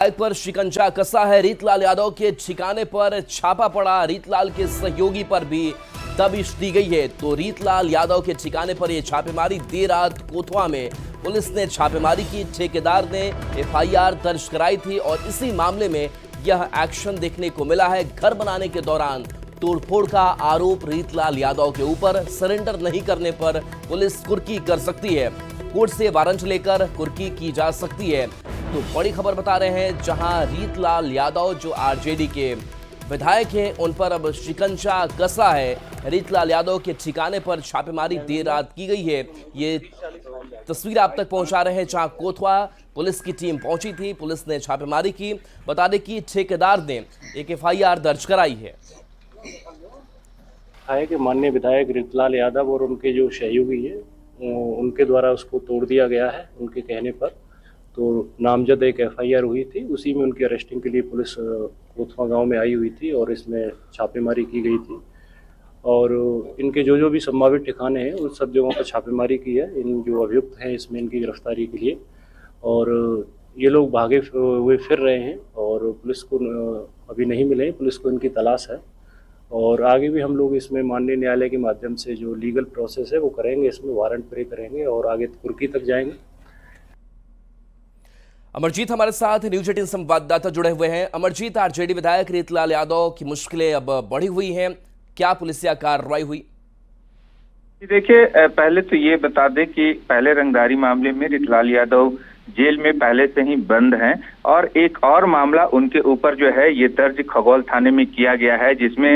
पर शिकंजा कसा है। रीतलाल यादव के ठिकाने पर छापा पड़ा। रीतलाल के सहयोगी पर भी दबिश दी गई है। तो रीतलाल यादव के ठिकाने पर यह छापेमारी देर रात कोतवा में पुलिस ने छापेमारी की। ठेकेदार ने एफआईआर दर्ज कराई थी और इसी मामले में यह एक्शन देखने को मिला है। घर बनाने के दौरान तोड़फोड़ का आरोप रीतलाल यादव के ऊपर। सरेंडर नहीं करने पर पुलिस कुर्की कर सकती है। कोर्ट से वारंट लेकर कुर्की की जा सकती है। तो बड़ी खबर बता रहे हैं, जहां रीतलाल यादव जो आरजेडी के विधायक हैं, उन पर अब शिकंजा कसा है। रीतलाल यादव के ठिकाने पर छापेमारी देर रात की गई है। ये तस्वीर आप तक पहुंचा रहे हैं, जहां कोतवा पुलिस की टीम पहुंची थी। पुलिस ने छापेमारी की। बता दें कि ठेकेदार ने एक एफआईआर दर्ज कराई है। कि माननीय विधायक रीतलाल यादव और उनके जो सहयोगी है उनके द्वारा उसको तोड़ दिया गया है। उनके कहने पर तो नामजद एक एफआईआर हुई थी, उसी में उनकी अरेस्टिंग के लिए पुलिस कोतवा गांव में आई हुई थी और इसमें छापेमारी की गई थी। और इनके जो भी संभावित ठिकाने हैं उन सब जगहों पर छापेमारी की है। इन जो अभियुक्त हैं इसमें इनकी गिरफ्तारी के लिए, और ये लोग भागे हुए फिर रहे हैं और पुलिस को अभी नहीं मिले। पुलिस को इनकी तलाश है और आगे भी हम लोग इसमें माननीय न्यायालय के माध्यम से जो लीगल प्रोसेस है वो करेंगे। इसमें वारंट प्रे करेंगे और आगे कुर्की तक जाएंगे। अमरजीत हमारे साथ न्यूज 18 संवाददाता जुड़े हुए हैं। अमरजीत, आरजेडी विधायक रीतलाल यादव की मुश्किलें अब बढ़ी हुई हैं, क्या पुलिसिया कार्रवाई हुई? देखिए, पहले तो ये बता दें कि पहले रंगदारी मामले में रीतलाल यादव जेल में पहले से ही बंद हैं और एक और मामला उनके ऊपर जो है ये दर्ज खगौल थाने में किया गया है, जिसमें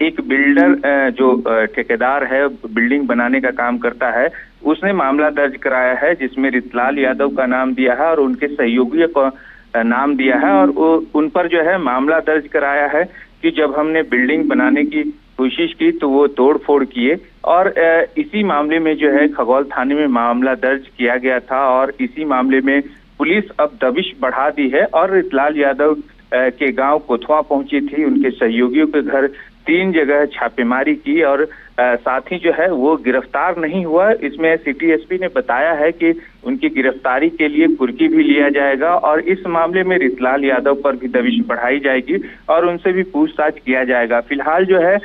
एक बिल्डर जो ठेकेदार है, बिल्डिंग बनाने का काम करता है, उसने मामला दर्ज कराया है, जिसमें रीतलाल यादव का नाम दिया है और उनके सहयोगियों का नाम दिया है। और उन पर जो है मामला दर्ज कराया है कि जब हमने बिल्डिंग बनाने की कोशिश की तो वो तोड़ फोड़ किए, और इसी मामले में जो है खगौल थाने में मामला दर्ज किया गया था। और इसी मामले में पुलिस अब दबिश बढ़ा दी है और रीतलाल यादव के गांव कोतवा पहुंची थी। उनके सहयोगियों के घर 3 जगह छापेमारी की और साथ ही जो है वो गिरफ्तार नहीं हुआ। इसमें सिटी एसपी ने बताया है कि उनकी गिरफ्तारी के लिए कुर्की भी लिया जाएगा और इस मामले में रीतलाल यादव पर भी दबिश बढ़ाई जाएगी और उनसे भी पूछताछ किया जाएगा। फिलहाल जो है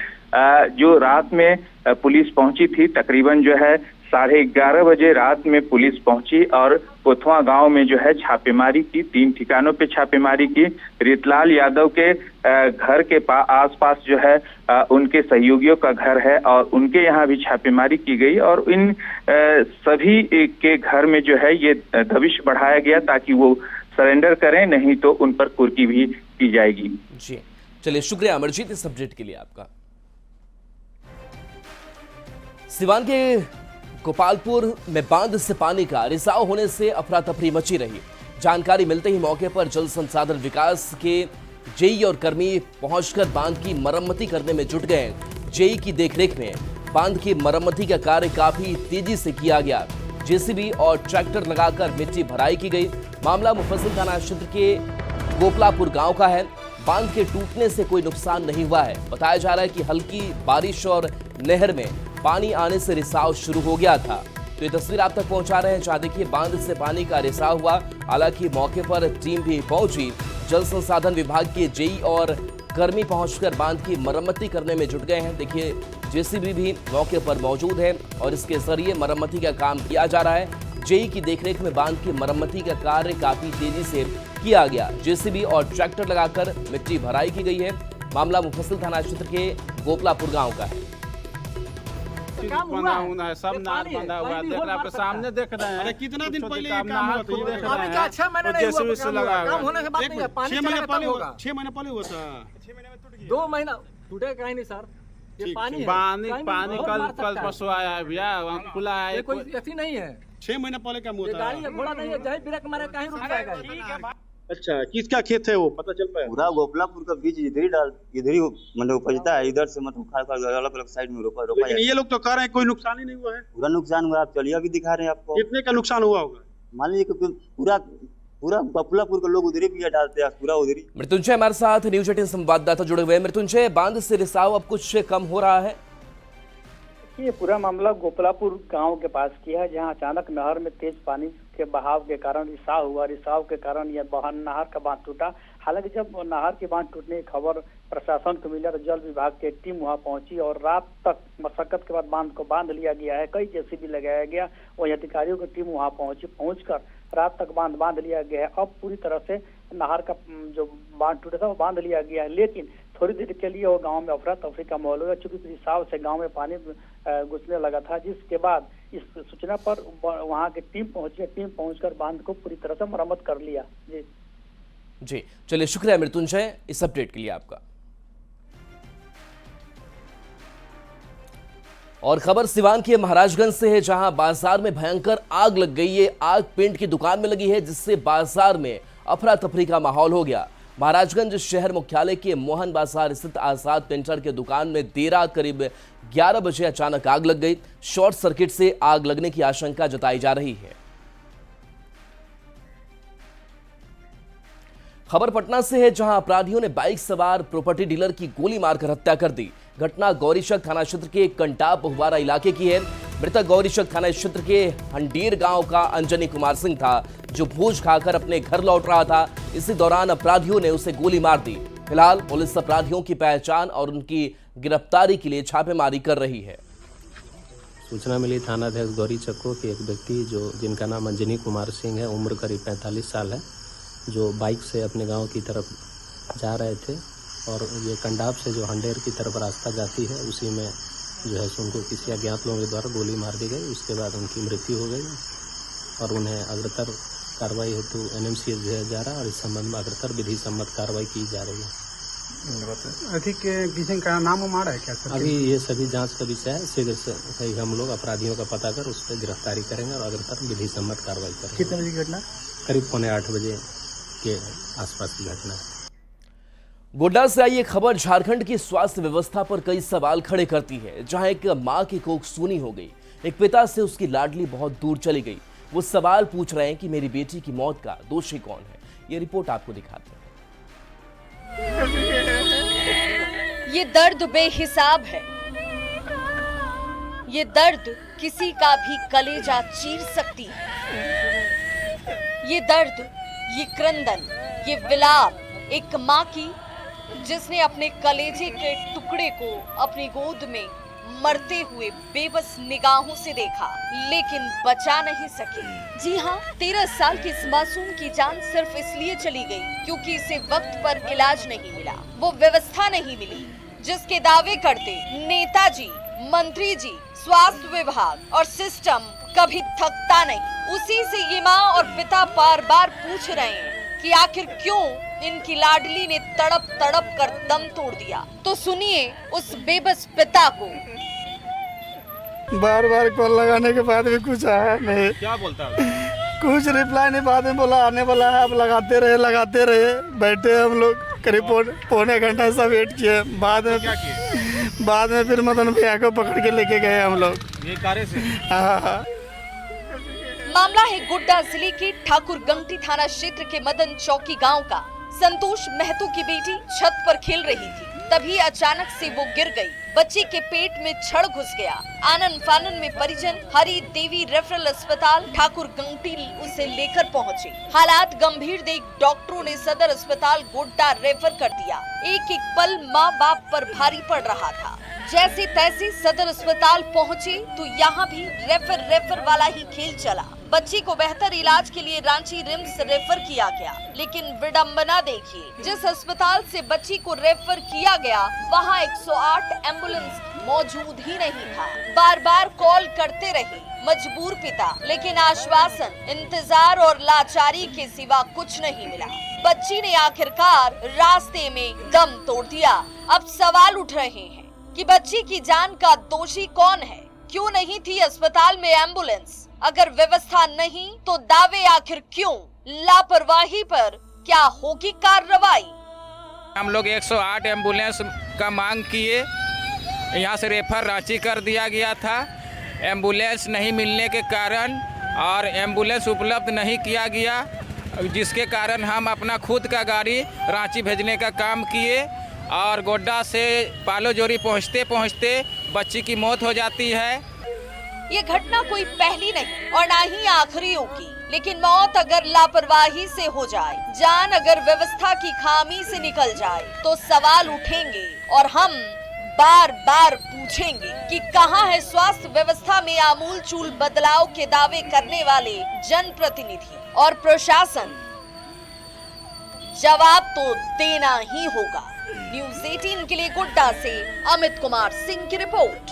जो रात में पुलिस पहुंची थी, तकरीबन जो है 11:30 बजे रात में पुलिस पहुंची और कोतवा गांव में जो है छापेमारी की। 3 ठिकानों पे छापेमारी की। रीतलाल यादव के घर के आसपास जो है उनके सहयोगियों का घर है और उनके यहाँ भी छापेमारी की गई और इन सभी के घर में जो है ये दबिश बढ़ाया गया ताकि वो सरेंडर करें, नहीं तो उन पर कुर्की भी की जाएगी। जी, चलिए, शुक्रिया अमरजीत इस अपडेट के लिए आपका। सिवान के गोपालपुर में बांध से पानी का रिसाव होने से अफरा तफरी मची रही। जानकारी मिलते ही मौके पर जल संसाधन विकास के जेई और कर्मी पहुंचकर बांध की मरम्मती करने में जुट गए। जेई की देखरेख में बांध की मरम्मती का कार्य काफी तेजी से किया गया। जेसीबी और ट्रैक्टर लगाकर मिट्टी भराई की गई। मामला मुफस्सिल थाना क्षेत्र के गोपलापुर गांव का है। बांध के टूटने से कोई नुकसान नहीं हुआ है। बताया जा रहा है कि हल्की बारिश और नहर में पानी आने से रिसाव शुरू हो गया था। तो ये तस्वीर आप तक पहुंचा रहे हैं, जहां देखिए बांध से पानी का रिसाव हुआ। हालांकि मौके पर टीम भी पहुंची। जल संसाधन विभाग के जेई और कर्मी पहुंचकर बांध की मरम्मती करने में जुट गए हैं। देखिए, जेसीबी भी मौके पर मौजूद है और इसके जरिए मरम्मती का काम किया जा रहा है। जेई की देखरेख में बांध की मरम्मती का कार्य काफी तेजी से किया गया। जेसीबी और ट्रैक्टर लगाकर मिट्टी भराई की गई है। मामला मुफस्सिल थाना क्षेत्र के गोपलापुर गांव का है। बना हुआ है, सब नाल बंधा हुआ है, देख रहे हैं, सामने देख रहे हैं। अरे कितना दिन पहले ये काम हुआ था? देख रहे हैं, 6 महीने नहीं हुआ, से लगा काम होने के बाद नहीं है, पानी 6 चला महीने के पहले तब होगा। 6 महीने पहले हुआ था। 6 महीने में टूट गया। 2 महीना टूटेगा कहीं नहीं सर, ये पानी है। पानी कल परसों आया है भैया, खुला है, ये कोई ऐसी नहीं है। 6 महीने पहले काम हुआ ये था। गाड़ी है, घोड़ा नहीं है, जहाँ ब्रेक मारे कहीं रुक जाएगा। अच्छा, किसका खेत है वो पता चल पाया? पूरा गोपलापुर का बीज इधर ही मतलब उपजता है। इधर से मतलब अलग अलग साइड में रोपा लेकिन ये लोग तो कह रहे हैं कोई नुकसान ही नहीं हुआ है। पूरा नुकसान हुआ। आप चलिए अभी दिखा रहे हैं आपको। कितने का नुकसान हुआ होगा? मान लीजिए कि पूरा गोपलापुर के लोग उधर ही बिया डालते हैं, पूरा उधर ही। मृत्युंजय हमारे साथ न्यूज 18 संवाददाता जुड़े हुए हैं। मृत्युंजय, बांध से रिसाव अब कुछ कम हो रहा है? ये पूरा मामला गोपलापुर गांव के पास की है, जहां अचानक नहर में तेज पानी के बहाव के कारण रिसाव हुआ। रिसाव के कारण यह नहर का बांध टूटा। हालांकि जब नहर के बांध टूटने की खबर प्रशासन को मिला तो जल विभाग की टीम वहां पहुंची और रात तक मशक्कत के बाद बांध को बांध लिया गया है। कई जेसीबी लगाया गया, वही अधिकारियों की टीम वहां पहुंचकर रात तक बांध लिया गया है। अब पूरी तरह से नहर का जो बांध टूटा था वो बांध लिया गया है, लेकिन थोड़ी देर के लिए वो गांव में अफरा तफरी का माहौल हुआ, चूंकि रिसाव से गांव में पानी घुसने लगा था, जिसके बाद इस सूचना पर वहां की टीम पहुंची। टीम पहुंचकर बांध को पूरी तरह से मरम्मत कर लिया। जी चलिए, शुक्रिया मृत्युंजय इस अपडेट के लिए आपका। और खबर सिवान के महाराजगंज से है, जहां बाजार में भयंकर आग लग गई। ये आग पेंट की दुकान में लगी है, जिससे बाजार में अफरा तफरी का माहौल हो गया। महाराजगंज शहर मुख्यालय के मोहन बाजार स्थित आजाद पेंटर के दुकान में देर रात करीब 11 बजे अचानक आग लग गई। शॉर्ट सर्किट से आग लगने की आशंका जताई जा रही है। खबर पटना से है, जहां अपराधियों ने बाइक सवार प्रॉपर्टी डीलर की गोली मारकर हत्या कर दी। घटना गौरीशक थाना क्षेत्र के कंटाप हुवारा इलाके की है। मृतक गौरीशक थाना क्षेत्र के हंडीर गांव का अंजनी कुमार सिंह था, जो भोज खाकर अपने घर लौट रहा था। इसी दौरान अपराधियों ने उसे गोली मार दी। फिलहाल पुलिस अपराधियों की पहचान और उनकी गिरफ्तारी के लिए छापेमारी कर रही है। सूचना मिली थानाध्यक्ष गौरीचक को कि एक व्यक्ति जिनका नाम अंजनी कुमार सिंह है, उम्र करीब 45 साल है, जो बाइक से अपने गांव की तरफ जा रहे थे और ये कंडाप से जो हंडेर की तरफ रास्ता जाती है, उसी में जो है उनको किसी अज्ञात लोगों के द्वारा गोली मार दी गई। उसके बाद उनकी मृत्यु हो गई और उन्हें अग्रतर कार्रवाई हेतु NMCH भेजा जा रहा है और इस संबंध में अग्रतर विधि सम्मत कार्रवाई की जा रही है। अधिक किसी का नाम उमाड़ा है क्या सर? अभी ये सभी जांच का विषय है। शीघ्र से हम लोग अपराधियों का पता कर उस पर गिरफ्तारी करेंगे और अग्रतर विधि सम्मत कार्रवाई करेंगे। कितने बजे की घटना? करीब 7:45 बजे के आसपास की घटना है। गोड्डा से आई ये खबर झारखंड की स्वास्थ्य व्यवस्था पर कई सवाल खड़े करती है, जहां एक मां की कोख सूनी हो गई। एक पिता से उसकी लाडली बहुत दूर चली गई। वो सवाल पूछ रहे हैं कि मेरी बेटी की मौत का दोषी कौन है। ये रिपोर्ट आपको दिखाते हैं। ये दर्द बेहिसाब है। ये दर्द किसी का भी कलेजा चीर सकती है। ये दर्द, ये क्रंदन, ये विलाप एक माँ की जिसने अपने कलेजे के टुकड़े को अपनी गोद में मरते हुए बेबस निगाहों से देखा, लेकिन बचा नहीं सकी। जी हाँ, 13 साल की इस मासूम की जान सिर्फ इसलिए चली गई क्योंकि इसे वक्त पर इलाज नहीं मिला, वो व्यवस्था नहीं मिली जिसके दावे करते नेताजी, मंत्री जी, स्वास्थ्य विभाग और सिस्टम कभी थकता नहीं। उसी से ये माँ और पिता बार बार पूछ रहे हैं कि आखिर क्यों इनकी लाडली ने तड़प तड़प कर दम तोड़ दिया। तो सुनिए उस बेबस पिता को। बार बार कॉल लगाने के बाद भी कुछ आया नहीं। क्या बोलता है? कुछ रिप्लाई नहीं। बाद में बोला आने वाला है, अब लगाते रहे। बैठे हम लोग करीब पौने घंटा ऐसा वेट किए। बाद में फिर मदन भैया को पकड़ के लेके गए हम लोग। ये कारे से? हाँ। मामला है गोड्डा जिले के ठाकुर गंगटी थाना क्षेत्र के मदन चौकी गांव का। संतोष महतो की बेटी छत पर खेल रही थी, तभी अचानक से वो गिर गई। बच्चे के पेट में छड़ घुस गया। आनन फानन में परिजन हरी देवी रेफरल अस्पताल ठाकुर गंगटी उसे लेकर पहुंचे। हालात गंभीर देख डॉक्टरों ने सदर अस्पताल गोड्डा रेफर कर दिया। एक एक पल माँ बाप पर भारी पड़ रहा था। जैसे तैसे सदर अस्पताल पहुंचे तो यहाँ भी रेफर वाला ही खेल चला। बच्ची को बेहतर इलाज के लिए रांची रिम्स रेफर किया गया, लेकिन विडंबना देखिए, जिस अस्पताल से बच्ची को रेफर किया गया वहाँ 108 एम्बुलेंस मौजूद ही नहीं था। बार बार कॉल करते रहे मजबूर पिता, लेकिन आश्वासन, इंतजार और लाचारी के सिवा कुछ नहीं मिला। बच्ची ने आखिरकार रास्ते में दम तोड़ दिया। अब सवाल उठ रहे हैं कि बच्ची की जान का दोषी कौन है? क्यों नहीं थी अस्पताल में एम्बुलेंस? अगर व्यवस्था नहीं तो दावे आखिर क्यों? लापरवाही पर क्या होगी कार्रवाई? हम लोग 108 एम्बुलेंस का मांग किए, यहाँ से रेफर रांची कर दिया गया था। एम्बुलेंस नहीं मिलने के कारण और एम्बुलेंस उपलब्ध नहीं किया गया, जिसके कारण हम अपना खुद का गाड़ी रांची भेजने का काम किए और गोड्डा से पालोजोरी पहुँचते पहुँचते बच्ची की मौत हो जाती है। ये घटना कोई पहली नहीं और ना ही आखिरी होगी, लेकिन मौत अगर लापरवाही से हो जाए, जान अगर व्यवस्था की खामी से निकल जाए, तो सवाल उठेंगे और हम बार बार पूछेंगे कि कहां है स्वास्थ्य व्यवस्था में आमूल चूल बदलाव के दावे करने वाले जनप्रतिनिधि और प्रशासन। जवाब तो देना ही होगा। न्यूज़ 18 के लिए गोड्डा से अमित कुमार सिंह की रिपोर्ट।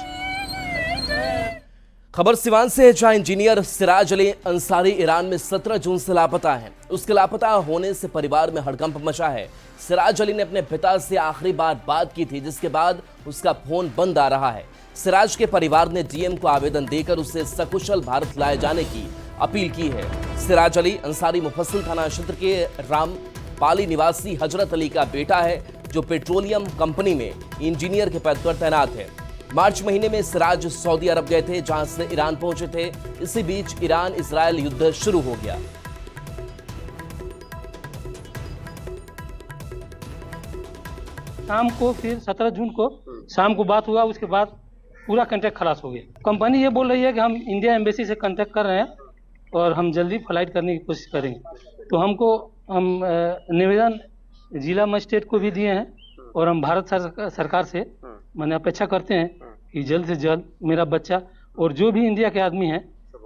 खबर सिवान से है, जहां इंजीनियर सिराज अली अंसारी ईरान में 17 जून से लापता है। उसके लापता होने से परिवार में हड़कंप मचा है। सिराज अली ने अपने पिता से आखिरी बार बात की थी, जिसके बाद उसका फोन बंद आ रहा है। सिराज के परिवार ने डीएम को आवेदन देकर उसे सकुशल भारत लाए जाने की अपील की है। सिराज अली अंसारी मुफस्सिल थाना क्षेत्र के रामपाली निवासी हजरत अली का बेटा है, जो पेट्रोलियम कंपनी में इंजीनियर के पद पर तैनात है। मार्च महीने में सिराज सऊदी अरब गए थे, जहां से ईरान पहुंचे थे। इसी बीच ईरान इजराइल युद्ध शुरू हो गया। शाम को फिर 17 जून को शाम को बात हुआ, उसके बाद पूरा कांटेक्ट खलास हो गया। कंपनी ये बोल रही है कि हम इंडिया एम्बेसी से कांटेक्ट कर रहे हैं और हम जल्दी फ्लाइट करने की कोशिश करेंगे। तो हम निवेदन जिला मजिस्ट्रेट को भी दिए हैं और हम भारत सरकार से मैंने अपेक्षा करते हैं कि जल्द से जल्द मेरा बच्चा और जो भी इंडिया के आदमी हैं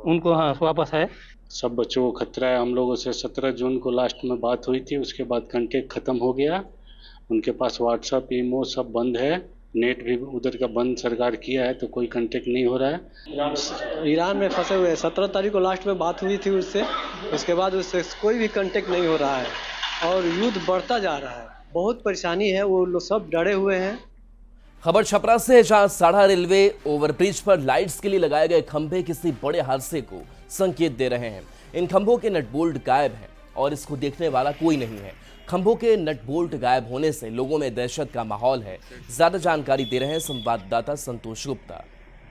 उनको वापस आए। सब बच्चों को खतरा है। हम लोगों से 17 जून को लास्ट में बात हुई थी, उसके बाद कांटेक्ट खत्म हो गया। उनके पास व्हाट्सएप ईमो सब बंद है, नेट भी उधर का बंद सरकार किया है, तो कोई कांटेक्ट नहीं हो रहा है। ईरान में फंसे हुए हैं। 17 तारीख को लास्ट में बात हुई थी उससे, उसके बाद उससे कोई भी कांटेक्ट नहीं हो रहा है और युद्ध बढ़ता जा रहा है। बहुत परेशानी है, वो लोग सब डरे हुए हैं। खबर छपरा से, जहां साढ़ा रेलवे ओवरब्रिज पर लाइट्स के लिए लगाए गए खंभे किसी बड़े हादसे को संकेत दे रहे हैं। इन खंभों के नट बोल्ट गायब हैं और इसको देखने वाला कोई नहीं है। खंभों के नट बोल्ट गायब होने से लोगों में दहशत का माहौल है। ज्यादा जानकारी दे रहे हैं संवाददाता संतोष गुप्ता।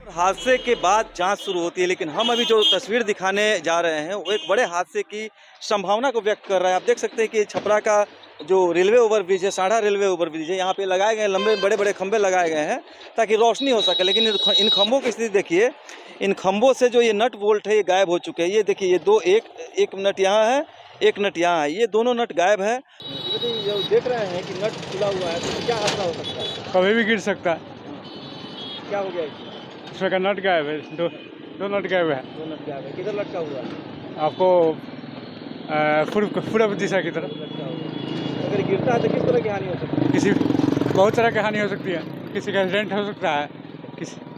हादसे के बाद जांच शुरू होती है, लेकिन हम अभी जो तस्वीर दिखाने जा रहे हैं वो एक बड़े हादसे की संभावना को व्यक्त कर रहा है। आप देख सकते हैं कि छपरा का जो रेलवे ओवरब्रिज है, साढ़ा रेलवे ओवरब्रिज है, यहाँ पे लगाए गए लंबे बड़े बड़े खंभे लगाए गए हैं ताकि रोशनी हो सके। लेकिन इन खंभों की स्थिति देखिए, इन खंभों से जो ये नट बोल्ट है ये गायब हो चुके हैं। ये देखिए, ये एक नट यहाँ है, एक नट यहाँ है, ये दोनों नट गायब है। जो देख रहे हैं कि नट खुला हुआ है, तो क्या हादसा हो सकता है? कभी भी गिर सकता है। क्या हो गया इसमें का नट गायब है, दो नट गायब है। दो नट गायब है। किधर लटका हुआ है? आपको पूरा दिशा की तरफ। अगर गिरता है तो किस तरह की हानि हो सकती है? बहुत तरह की हानि हो सकती है। किसी का एक्सीडेंट हो सकता है,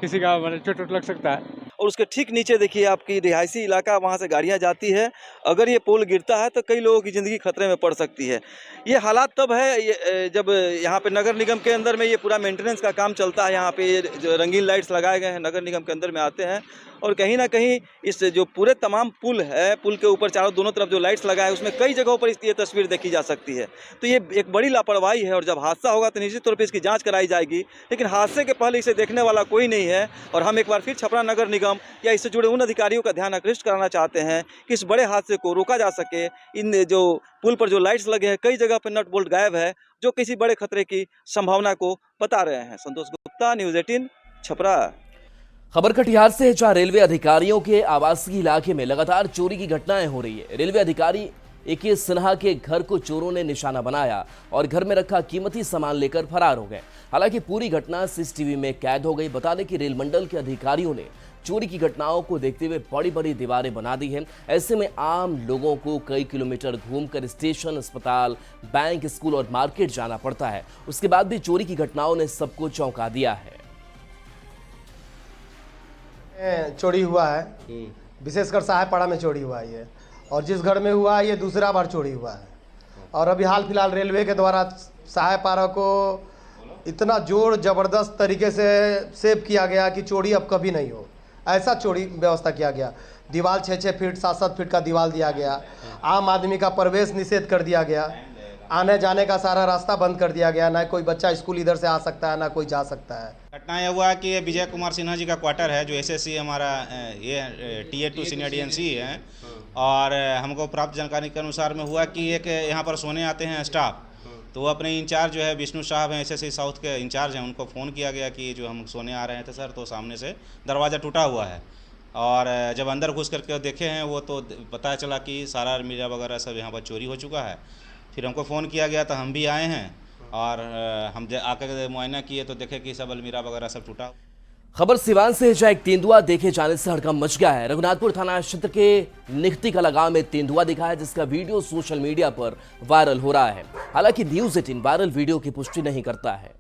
किसी का चोट लग सकता है। और उसके ठीक नीचे देखिए आपकी रिहायशी इलाका, वहाँ से गाड़ियाँ जाती है। अगर ये पोल गिरता है तो कई लोगों की ज़िंदगी खतरे में पड़ सकती है। ये हालात तब है जब यहाँ पे नगर निगम के अंदर में ये पूरा मेंटेनेंस का काम चलता है। यहाँ पे जो रंगीन लाइट्स लगाए गए हैं नगर निगम के अंदर में आते हैं, और कहीं ना कहीं इस जो पूरे तमाम पुल है, पुल के ऊपर चारों दोनों तरफ जो लाइट्स लगाए, उसमें कई जगहों पर इसकी ये तस्वीर देखी जा सकती है। तो ये एक बड़ी लापरवाही है, और जब हादसा होगा तो निश्चित तौर पर इसकी जाँच कराई जाएगी। लेकिन हादसे के पहले इसे देखने वाला कोई नहीं है। और हम एक बार फिर छपरा नगर निगम या इससे जुड़े उन अधिकारियों का ध्यान आकृष्ट कराना चाहते हैं कि इस बड़े हादसे को रोका जा सके। इन जो पुल पर जो लाइट्स लगे हैं, कई जगह पर नट बोल्ट गायब है, जो किसी बड़े खतरे की संभावना को बता रहे हैं। संतोष गुप्ता, न्यूज़ 18 छपरा। खबर कटिहार से है, जहां रेलवे अधिकारियों के आवासीय इलाके में लगातार चोरी की घटनाएं हो रही है। रेलवे अधिकारी ए.के. सिन्हा के घर को चोरों ने निशाना बनाया और घर में रखा कीमती सामान लेकर फरार हो गए। हालांकि पूरी घटना सीसीटीवी में कैद हो गई। बता दें कि रेल मंडल के अधिकारियों ने चोरी की घटनाओं को देखते हुए बड़ी बड़ी दीवारें बना दी हैं। ऐसे में आम लोगों को कई किलोमीटर घूमकर स्टेशन, अस्पताल, बैंक, स्कूल और मार्केट जाना पड़ता है। उसके बाद भी चोरी की घटनाओं ने सबको चौंका दिया है। चोरी हुआ है, विशेषकर साहेबपाड़ा में चोरी हुआ है ये, और जिस घर में हुआ है ये दूसरा बार चोरी हुआ है। और अभी हाल फिलहाल रेलवे के द्वारा साहेबपाड़ा को इतना जोर जबरदस्त तरीके से सेव किया गया कि चोरी अब कभी नहीं हो, ऐसा चोरी व्यवस्था किया गया। दीवार 6-6 फीट 7-7 फीट का दीवार दिया गया। आम आदमी का प्रवेश निषेध कर दिया गया। आने जाने का सारा रास्ता बंद कर दिया गया। ना कोई बच्चा स्कूल इधर से आ सकता है, ना कोई जा सकता है। घटना यह हुआ कि विजय कुमार सिन्हा जी का क्वार्टर है, जो एसएससी हमारा ये टीए 2 सीनियर डीएनसी है। और हमको प्राप्त जानकारी के अनुसार में हुआ कि एक यहाँ पर सोने आते हैं स्टाफ, तो वो अपने इंचार्ज जो है विष्णु साहब हैं, एसएससी साउथ के इंचार्ज हैं, उनको फ़ोन किया गया कि जो हम सोने आ रहे थे सर, तो सामने से दरवाज़ा टूटा हुआ है। और जब अंदर घुस करके देखे हैं वो तो पता चला कि सारा अलमीरा वगैरह सब यहाँ पर चोरी हो चुका है। फिर हमको फ़ोन किया गया तो हम भी आए हैं और हम आकर मुआयना किए तो देखे कि सब अलमीरा वगैरह सब टूटा। खबर सिवान से है, जहां एक तेंदुआ देखे जाने से हड़कंप मच गया है। रघुनाथपुर थाना क्षेत्र के निखती कला गांव में तेंदुआ दिखा है, जिसका वीडियो सोशल मीडिया पर वायरल हो रहा है। हालांकि न्यूज़ 18 वायरल वीडियो की पुष्टि नहीं करता है।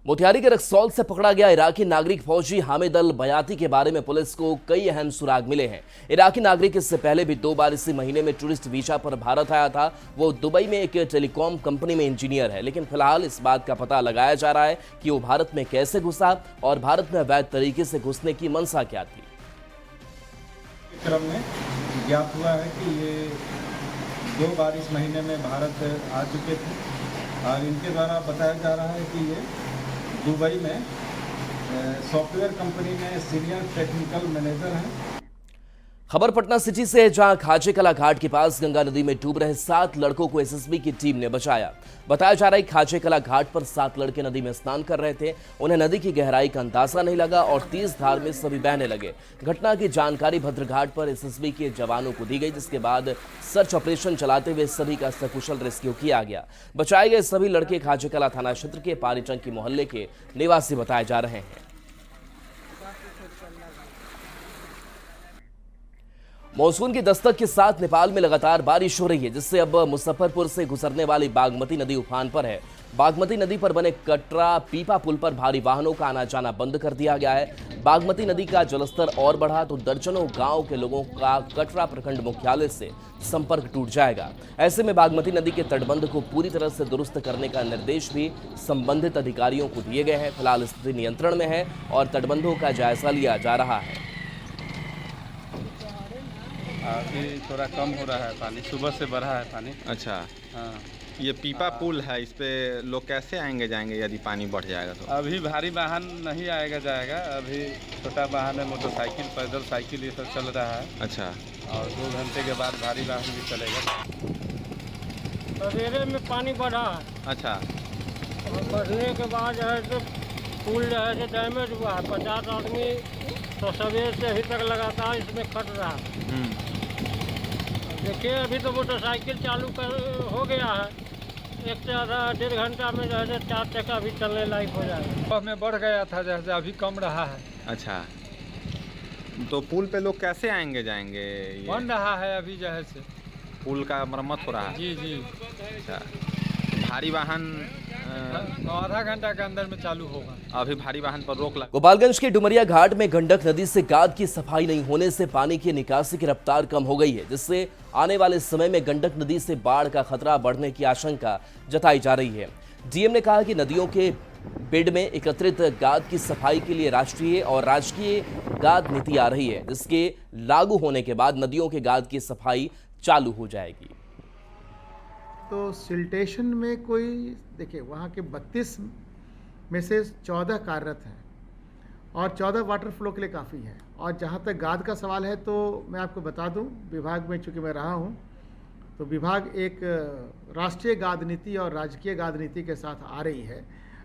मोतिहारी के रक्सौल से पकड़ा गया इराकी नागरिक फौजी हामिद अल बयाती के बारे में पुलिस को कई अहम सुराग मिले हैं। इराकी नागरिक इससे पहले भी 2 बार इसी महीने में टूरिस्ट वीजा पर भारत आया था। वो दुबई में एक टेलीकॉम कंपनी में इंजीनियर है, लेकिन फिलहाल इस बात का पता लगाया जा रहा है कि वो भारत में कैसे घुसा और भारत में अवैध तरीके से घुसने की मंशा क्या थी। क्रम में ज्ञात हुआ है कि ये 2 बार इस महीने में भारत आ चुके थे और इनके द्वारा बताया जा रहा है कि ये दुबई में सॉफ्टवेयर कंपनी में सीनियर टेक्निकल मैनेजर हैं। खबर पटना सिटी से है, जहां खाजे कला घाट के पास गंगा नदी में डूब रहे 7 लड़कों को एसएसबी की टीम ने बचाया। बताया जा रहा है कि खाजे कला घाट पर 7 लड़के नदी में स्नान कर रहे थे। उन्हें नदी की गहराई का अंदाजा नहीं लगा और तेज धार में सभी बहने लगे। घटना की जानकारी भद्रघाट पर एसएसबी के जवानों को दी गई, जिसके बाद सर्च ऑपरेशन चलाते हुए सभी का सकुशल रेस्क्यू किया गया। बचाए गए सभी लड़के खाजे कला थाना क्षेत्र के पारीटंकी मोहल्ले के निवासी बताए जा रहे हैं। मॉनसून की दस्तक के साथ नेपाल में लगातार बारिश हो रही है, जिससे अब मुजफ्फरपुर से गुजरने वाली बागमती नदी उफान पर है। बागमती नदी पर बने कटरा पीपा पुल पर भारी वाहनों का आना जाना बंद कर दिया गया है। बागमती नदी का जलस्तर और बढ़ा तो दर्जनों गांव के लोगों का कटरा प्रखंड मुख्यालय से संपर्क टूट जाएगा। ऐसे में बागमती नदी के तटबंध को पूरी तरह से दुरुस्त करने का निर्देश भी संबंधित अधिकारियों को दिए गए हैं। फिलहाल स्थिति नियंत्रण में है और तटबंधों का जायजा लिया जा रहा है। अभी थोड़ा कम हो रहा है पानी, सुबह से बढ़ा है पानी। अच्छा, हाँ। ये पीपा पुल है, इस पे लोग कैसे आएंगे जाएंगे यदि पानी बढ़ जाएगा तो? अभी भारी वाहन नहीं आएगा जाएगा, अभी छोटा वाहन है, मोटरसाइकिल पैदल साइकिल ये सब चल रहा है। अच्छा, और 2 घंटे के बाद भारी वाहन भी चलेगा। सवेरे में पानी बढ़ा है। अच्छा, और बढ़ने के बाद जो है पुल जो है डैमेज हुआ है। 50 आदमी तो सवेर से अभी तक लगातार इसमें खट रहा है। देखिए अभी तो मोटरसाइकिल चालू हो गया है, 1 से आधा 1.5 घंटा में जो है 4 चक्का भी चलने लायक हो जाएगा। में बढ़ गया था जैसे, अभी कम रहा है। अच्छा, तो पुल पे लोग कैसे आएंगे जाएंगे? बन रहा है अभी जो है से पुल का मरम्मत हो रहा है। जी जी। अच्छा, भारी वाहन आधा घंटा के अंदर में चालू होगा। अभी भारी वाहन पर रोक लगा। गोपालगंज के डुमरिया घाट में गंडक नदी से गाद की सफाई नहीं होने से पानी की निकासी की रफ्तार कम हो गई है, जिससे आने वाले समय में गंडक नदी से बाढ़ का खतरा बढ़ने की आशंका जताई जा रही है। डीएम ने कहा कि नदियों के बेड में एकत्रित गाद की सफाई के लिए राष्ट्रीय और राजकीय गाद नीति आ रही है, जिसके लागू होने के बाद नदियों के गाद की सफाई चालू हो जाएगी। तो सिल्टेशन में कोई देखिए वहाँ के 32 में से 14 कार्यरत हैं और 14 वाटर फ्लो के लिए काफ़ी है। और जहाँ तक गाद का सवाल है तो मैं आपको बता दूं, विभाग में चूँकि मैं रहा हूँ तो विभाग एक राष्ट्रीय गाद नीति और राजकीय गाद नीति के साथ आ रही है।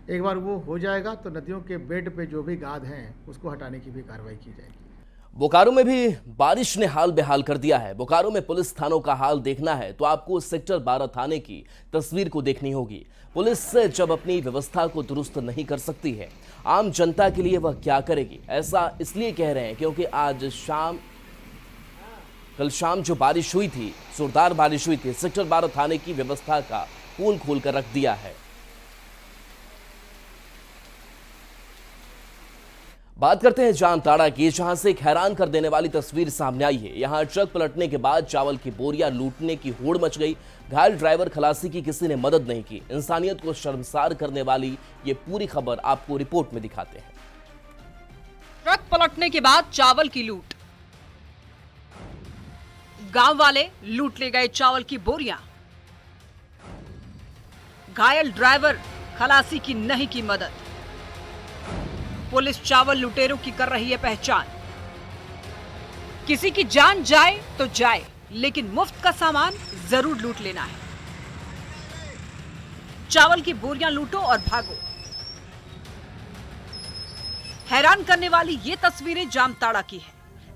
एक बार वो हो जाएगा तो नदियों के बेड पे जो भी गाद हैं उसको हटाने की भी कार्रवाई की जाएगी। बोकारो में भी बारिश ने हाल बेहाल कर दिया है। बोकारो में पुलिस थानों का हाल देखना है तो आपको सेक्टर 12 थाने की तस्वीर को देखनी होगी। पुलिस से जब अपनी व्यवस्था को दुरुस्त नहीं कर सकती है, आम जनता के लिए वह क्या करेगी? ऐसा इसलिए कह रहे हैं क्योंकि कल शाम जो बारिश हुई थी, जोरदार बारिश हुई थी, सेक्टर 12 थाने की व्यवस्था का पोल खोल कर रख दिया है। बात करते हैं जामताड़ा की, जहां से एक हैरान कर देने वाली तस्वीर सामने आई है। यहां ट्रक पलटने के बाद चावल की बोरियां लूटने की होड़ मच गई। घायल ड्राइवर खलासी की किसी ने मदद नहीं की। इंसानियत को शर्मसार करने वाली ये पूरी खबर आपको रिपोर्ट में दिखाते हैं। ट्रक पलटने के बाद चावल की लूट, गांव वाले लूट ले गए चावल की बोरियां। घायल ड्राइवर खलासी की नहीं की मदद। पुलिस चावल लुटेरों की कर रही है पहचान। किसी की जान जाए तो जाए, लेकिन मुफ्त का सामान जरूर लूट लेना है। चावल की बोरियां लूटो और भागो। हैरान करने वाली ये तस्वीरें जामताड़ा की है,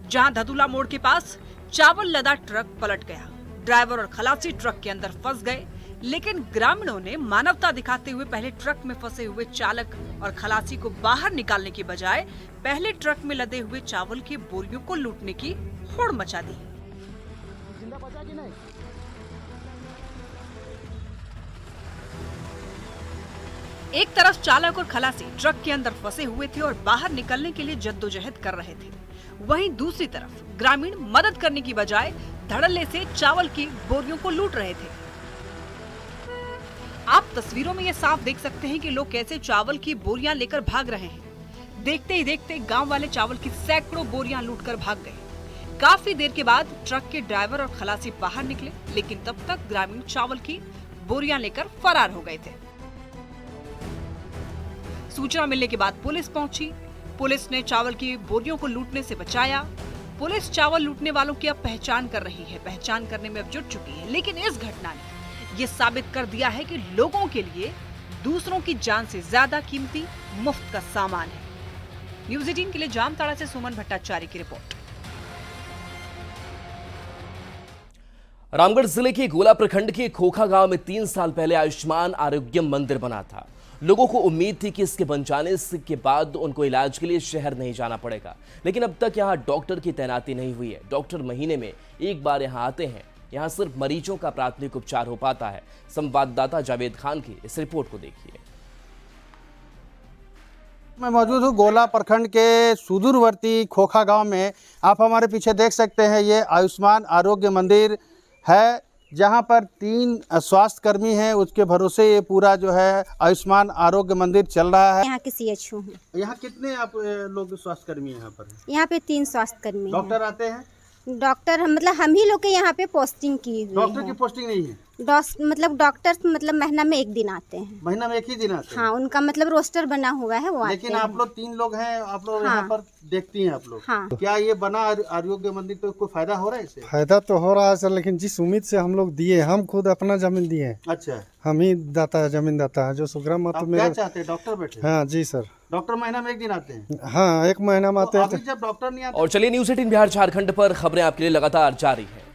जहां धदुला मोड़ के पास चावल लदा ट्रक पलट गया। ड्राइवर और खलासी ट्रक के अंदर फंस गए, लेकिन ग्रामीणों ने मानवता दिखाते हुए पहले ट्रक में फंसे हुए चालक और खलासी को बाहर निकालने की बजाय पहले ट्रक में लदे हुए चावल की बोरियों को लूटने की होड़ मचा दी। एक तरफ चालक और खलासी ट्रक के अंदर फंसे हुए थे और बाहर निकलने के लिए जद्दोजहद कर रहे थे, वहीं दूसरी तरफ ग्रामीण मदद करने की बजाय धड़ल्ले से चावल की बोरियों को लूट रहे थे। आप तस्वीरों में ये साफ देख सकते हैं कि लोग कैसे चावल की बोरियां लेकर भाग रहे हैं। देखते ही देखते गांव वाले चावल की सैकड़ों बोरियां लूटकर भाग गए। काफी देर के बाद ट्रक के ड्राइवर और खलासी बाहर निकले, लेकिन तब तक ग्रामीण चावल की बोरियां लेकर फरार हो गए थे। सूचना मिलने के बाद पुलिस पहुंची। पुलिस ने चावल की बोरियों को लूटने से बचाया। पुलिस चावल लूटने वालों की अब पहचान कर रही है, पहचान करने में अब जुट चुकी है। लेकिन इस घटना ने ये साबित कर दिया है कि लोगों के लिए दूसरों की जान से ज्यादा कीमती मुफ्त का सामान है। न्यूज़ 18 के लिए जामताड़ा से सुमन भट्टाचार्य की रिपोर्ट। रामगढ़ जिले के गोला प्रखंड के खोखा गांव में 3 साल पहले आयुष्मान आरोग्य मंदिर बना था। लोगों को उम्मीद थी कि इसके बन जाने के बाद उनको इलाज के लिए शहर नहीं जाना पड़ेगा, लेकिन अब तक यहां डॉक्टर की तैनाती नहीं हुई है। डॉक्टर महीने में एक बार यहां आते हैं। यहां सिर्फ मरीजों का प्राथमिक उपचार हो पाता है। संवाददाता जावेद खान की इस रिपोर्ट को देखिए। मैं मौजूद हूँ गोला प्रखंड के सुदूरवर्ती खोखा गांव में। आप हमारे पीछे देख सकते हैं, ये आयुष्मान आरोग्य मंदिर है, जहां पर 3 स्वास्थ्य कर्मी हैं। उसके भरोसे ये पूरा जो है आयुष्मान आरोग्य मंदिर चल रहा है। यहाँ के CHO हैं। यहाँ कितने आप लोग स्वास्थ्य कर्मी यहाँ पर? यहाँ पे 3 स्वास्थ्य कर्मी। डॉक्टर आते हैं? डॉक्टर मतलब हम ही लोग के यहाँ पे पोस्टिंग की हुई है। डॉक्टर की पोस्टिंग नहीं है? मतलब डॉक्टर मतलब महीना में 1 दिन आते हैं। महीना में 1 ही दिन आते हैं? हाँ, उनका मतलब रोस्टर बना हुआ है, वो लेकिन आप लोग 3 लोग हैं, आप लोग हाँ। यहाँ पर देखती हैं आप लोग। हाँ। क्या ये बना आरोग्य मंदिर तो कोई फायदा हो रहा है इससे? फायदा तो हो रहा है सर, लेकिन जिस उम्मीद से हम लोग दिए, हम खुद अपना जमीन दिए। अच्छा। हम ही दाता है, जमीन दाता है। जो सुग्राम मत क्या चाहते हैं? डॉक्टर बैठे? हाँ जी सर। डॉक्टर महीना में 1 दिन आते हैं? हाँ, 1 महीना में आते हैं। अभी जब डॉक्टर नहीं आते। और चलिए न्यूज़ 18 बिहार झारखंड पर खबरें आपके लिए लगातार जारी है।